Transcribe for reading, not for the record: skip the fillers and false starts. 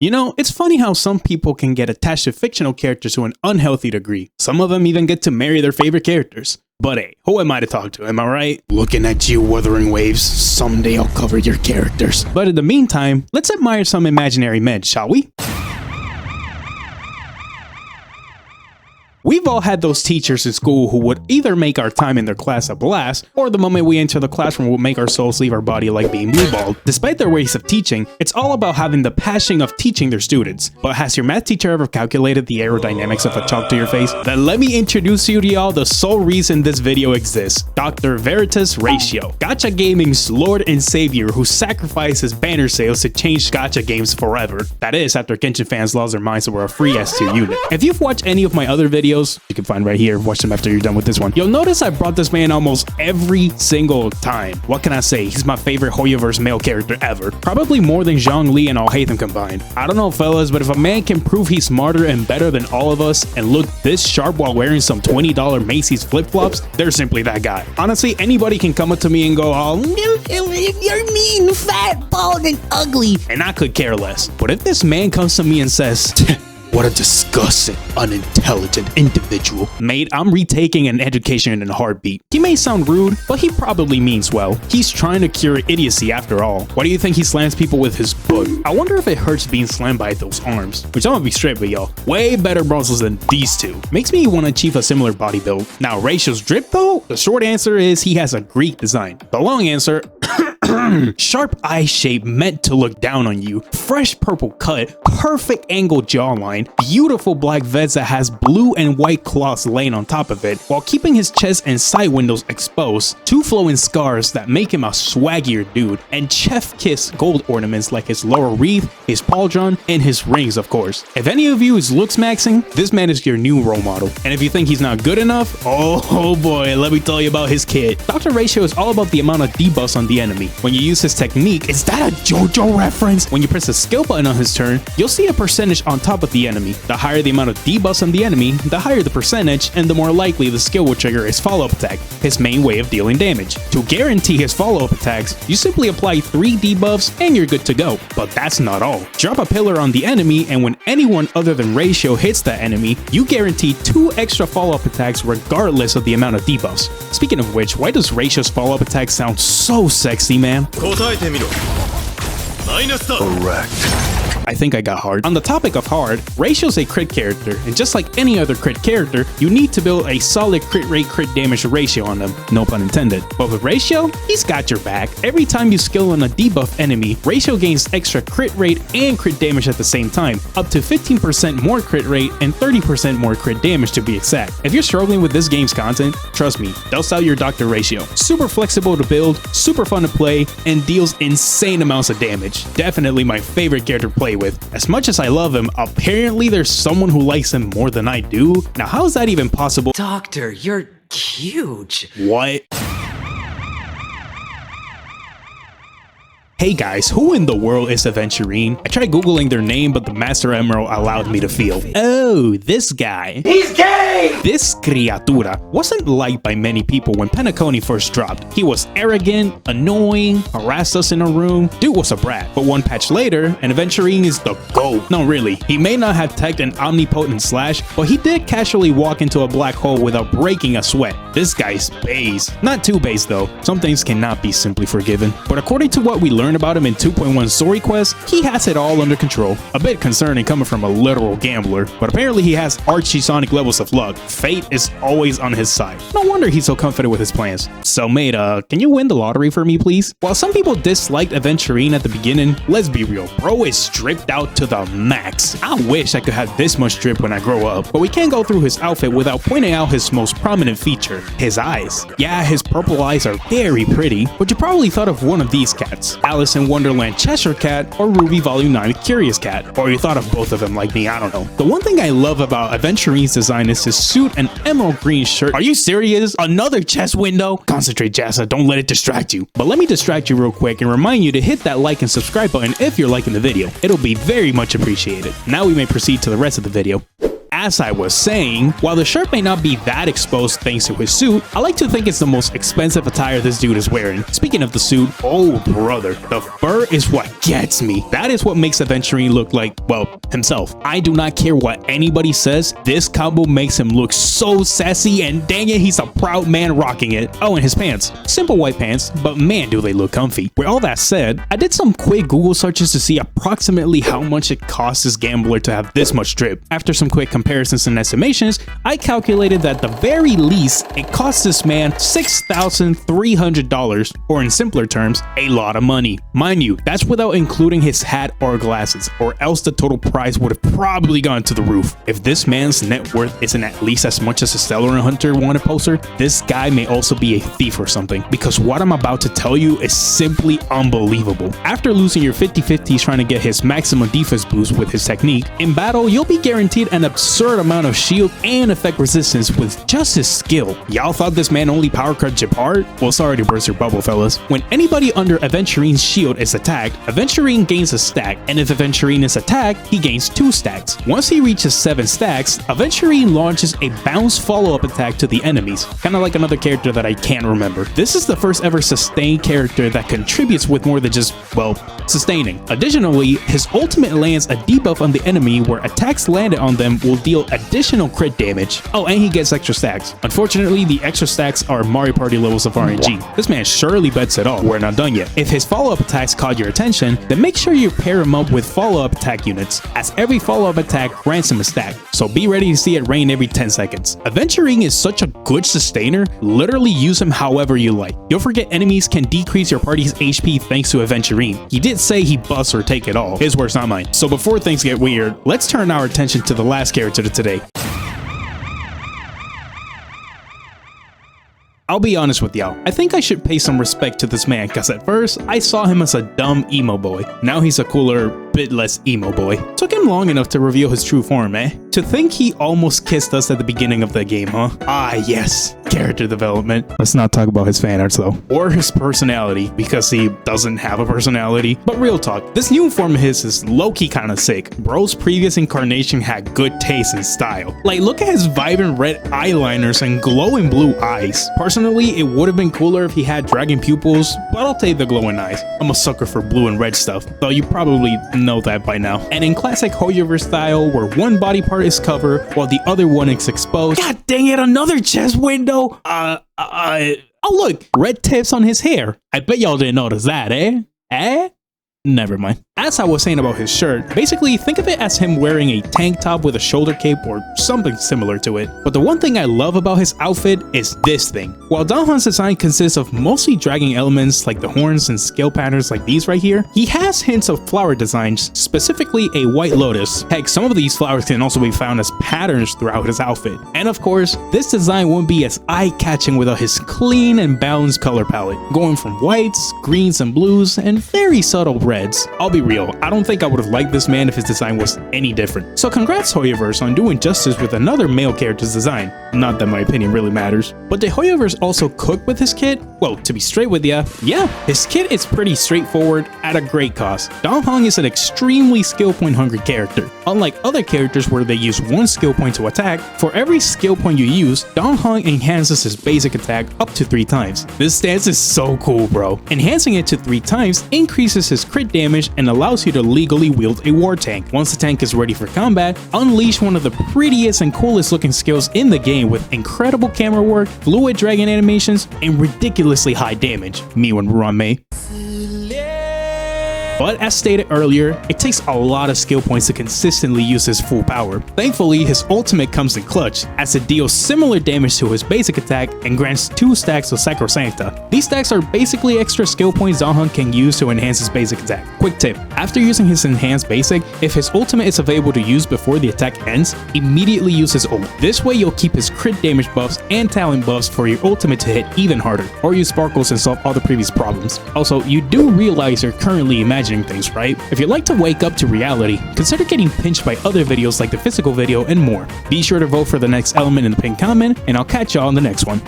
You know, it's funny how some people can get attached to fictional characters to an unhealthy degree. Some of them even get to marry their favorite characters. But hey, who am I to talk to, am I right? Looking at you, Wuthering Waves, someday I'll cover your characters. But in the meantime, let's admire some imaginary men, shall we? We've all had those teachers in school who would either make our time in their class a blast, or the moment we enter the classroom would make our souls leave our body like being blueballed. Despite their ways of teaching, it's all about having the passion of teaching their students. But has your math teacher ever calculated the aerodynamics of a chalk to your face? Then let me introduce you to y'all the sole reason this video exists, Dr. Veritas Ratio, Gacha Gaming's Lord and Savior who sacrificed banner sales to change gacha games forever. That is, after Genshin fans lost their minds over a free S2 unit. If you've watched any of my other videos, you can find right here, watch them after you're done with this one, you'll notice I brought this man almost every single time. What can I say? He's my favorite Hoyoverse male character ever. Probably more than Zhongli and Alhaitham combined. I don't know, fellas, but if a man can prove he's smarter and better than all of us and look this sharp while wearing some $20 Macy's flip-flops, they're simply that guy. Honestly, anybody can come up to me and go, oh, you're mean, fat, bald, and ugly, and I could care less. But if this man comes to me and says, what a disgusting, unintelligent individual, mate, I'm retaking an education in a heartbeat. He may sound rude, but he probably means well. He's trying to cure idiocy after all. Why do you think he slams people with his book? I wonder if it hurts being slammed by those arms. Which I'm gonna be straight with y'all, way better muscles than these two. Makes me want to achieve a similar body build. Now, Ratio's drip though? The short answer is he has a Greek design. The long answer, sharp eye shape meant to look down on you, fresh purple cut, perfect angled jawline, beautiful black vest that has blue and white cloths laying on top of it, while keeping his chest and side windows exposed, two flowing scars that make him a swaggier dude, and chef-kiss gold ornaments like his laurel wreath, his pauldron, and his rings, of course. If any of you is looks maxing, this man is your new role model. And if you think he's not good enough, oh boy, let me tell you about his kit. Dr. Ratio is all about the amount of debuffs on the enemy. When you use his technique, is that a JoJo reference? When you press the skill button on his turn, you'll see a percentage on top of the enemy. The higher the amount of debuffs on the enemy, the higher the percentage, and the more likely the skill will trigger his follow-up attack, his main way of dealing damage. To guarantee his follow-up attacks, you simply apply 3 debuffs and you're good to go. But that's not all. Drop a pillar on the enemy, and when anyone other than Ratio hits that enemy, you guarantee 2 extra follow-up attacks regardless of the amount of debuffs. Speaking of which, why does Ratio's follow-up attack sound so sexy, man? Correct. I think I got hard. On the topic of hard, Ratio's a crit character, and just like any other crit character, you need to build a solid crit rate crit damage ratio on them, no pun intended. But with Ratio, he's got your back. Every time you skill on a debuff enemy, Ratio gains extra crit rate and crit damage at the same time, up to 15% more crit rate and 30% more crit damage to be exact. If you're struggling with this game's content, trust me, dust out your Dr. Ratio. Super flexible to build, super fun to play, and deals insane amounts of damage. Definitely my favorite character to play with. As much as I love him, apparently there's someone who likes him more than I do. Now, how is that even possible? Doctor, you're huge. What? Hey guys, who in the world is Aventurine? I tried googling their name, but the Master Emerald allowed me to feel. Oh, this guy. He's gay! This criatura wasn't liked by many people when Penacony first dropped. He was arrogant, annoying, harassed us in a room. Dude was a brat. But one patch later, and Aventurine is the GOAT. No, really. He may not have teched an omnipotent slash, but he did casually walk into a black hole without breaking a sweat. This guy's base. Not too base though. Some things cannot be simply forgiven. But according to what we learned about him in 2.1 story quest, he has it all under control. A bit concerning coming from a literal gambler, but apparently he has archie-sonic levels of luck. Fate is always on his side. No wonder he's so confident with his plans. So mate, can you win the lottery for me, please? While some people disliked Aventurine at the beginning, let's be real, bro is stripped out to the max. I wish I could have this much drip when I grow up, but we can't go through his outfit without pointing out his most prominent feature, his eyes. Yeah, his purple eyes are very pretty, but you probably thought of one of these cats, Alice in Wonderland Cheshire Cat or Ruby Volume 9 Curious Cat, or you thought of both of them like me, I don't know. The one thing I love about Aventurine's design is his suit and emerald green shirt. Are you serious? Another chest window? Concentrate, Jassa, don't let it distract you. But let me distract you real quick and remind you to hit that like and subscribe button if you're liking the video. It'll be very much appreciated. Now we may proceed to the rest of the video. as I was saying, while the shirt may not be that exposed thanks to his suit, I like to think it's the most expensive attire this dude is wearing. Speaking of the suit, oh brother, the fur is what gets me. That is what makes Aventurine look like, well, himself. I do not care what anybody says, this combo makes him look so sassy, and dang it, he's a proud man rocking it. Oh, and his pants. Simple white pants, but man do they look comfy. With all that said, I did some quick Google searches to see approximately how much it costs this gambler to have this much drip. After some quick comparisons and estimations, I calculated that at the very least, it costs this man $6,300, or in simpler terms, a lot of money. Mind you, that's without including his hat or glasses, or else the total price would have probably gone to the roof. If this man's net worth isn't at least as much as a Stellar and Hunter wanted poster, this guy may also be a thief or something, because what I'm about to tell you is simply unbelievable. After losing your 50-50s trying to get his maximum defense boost with his technique, in battle you'll be guaranteed an absurd amount of shield and effect resistance with just his skill. Y'all thought this man only power cut Jib hard? Well, sorry to burst your bubble, fellas. When anybody under Aventurine's shield is attacked, Aventurine gains a stack, and if Aventurine is attacked, he gains 2 stacks. Once he reaches 7 stacks, Aventurine launches a bounce follow-up attack to the enemies, kinda like another character that I can't remember. This is the first ever sustained character that contributes with more than just, well, sustaining. Additionally, his ultimate lands a debuff on the enemy where attacks landed on them will deal additional crit damage. Oh, and he gets extra stacks. Unfortunately, the extra stacks are Mario Party levels of RNG. This man surely bets it all. We're not done yet. If his follow-up attacks caught your attention, then make sure you pair him up with follow-up attack units, as every follow-up attack grants him a stack, so be ready to see it rain every 10 seconds. Aventurine is such a good sustainer, literally use him however you like. Don't forget enemies can decrease your party's HP thanks to Aventurine. He did say he busts or take it all. His words, not mine. So before things get weird, let's turn our attention to the last character of today. I'll be honest with y'all, I think I should pay some respect to this man, cause at first, I saw him as a dumb emo boy. Now he's a cooler, bit less emo boy. Took him long enough to reveal his true form, eh? To think he almost kissed us at the beginning of the game, huh? Ah yes, character development. Let's not talk about his fan arts though. Or his personality, because he doesn't have a personality. But real talk, this new form of his is low-key kinda sick. Bro's previous incarnation had good taste and style. Like, look at his vibrant red eyeliners and glowing blue eyes. Personally, it would have been cooler if he had dragon pupils, but I'll take the glowing eyes. I'm a sucker for blue and red stuff, though you probably know that by now. And in classic Hoyoverse style, where one body part is covered while the other one is exposed. God dang it, another chest window! Oh look, red tips on his hair. I bet y'all didn't notice that, eh? Eh? Never mind. As I was saying about his shirt, basically think of it as him wearing a tank top with a shoulder cape or something similar to it. But the one thing I love about his outfit is this thing. While Danhan's design consists of mostly dragging elements like the horns and scale patterns like these right here, he has hints of flower designs, specifically a white lotus. Heck, some of these flowers can also be found as patterns throughout his outfit. And of course, this design wouldn't be as eye-catching without his clean and balanced color palette, going from whites, greens, and blues, and very subtle reds. I'll be real, I don't think I would have liked this man if his design was any different. So congrats Hoyoverse on doing justice with another male character's design. Not that my opinion really matters. But did Hoyoverse also cook with his kit? Well, to be straight with ya, yeah, his kit is pretty straightforward at a great cost. Danhan is an extremely skill point hungry character. Unlike other characters where they use one skill point to attack, for every skill point you use, Danhan enhances his basic attack up to 3 times. This stance is so cool, bro. Enhancing it to 3 times increases his crit damage and allows you to legally wield a war tank. Once the tank is ready for combat, unleash one of the prettiest and coolest looking skills in the game with incredible camera work, fluid dragon animations, and ridiculously high damage. Me when we're on May. But as stated earlier, it takes a lot of skill points to consistently use his full power. Thankfully, his ultimate comes in clutch, as it deals similar damage to his basic attack and grants 2 stacks of Sacrosancta. These stacks are basically extra skill points Danhan can use to enhance his basic attack. Quick tip, after using his enhanced basic, if his ultimate is available to use before the attack ends, immediately use his ult. This way you'll keep his crit damage buffs and talent buffs for your ultimate to hit even harder, or use sparkles and solve all the previous problems. Also, you do realize you're currently imagining things, right? If you'd like to wake up to reality, consider getting pinched by other videos like the physical video and more. Be sure to vote for the next element in the pinned comment, and I'll catch y'all in the next one.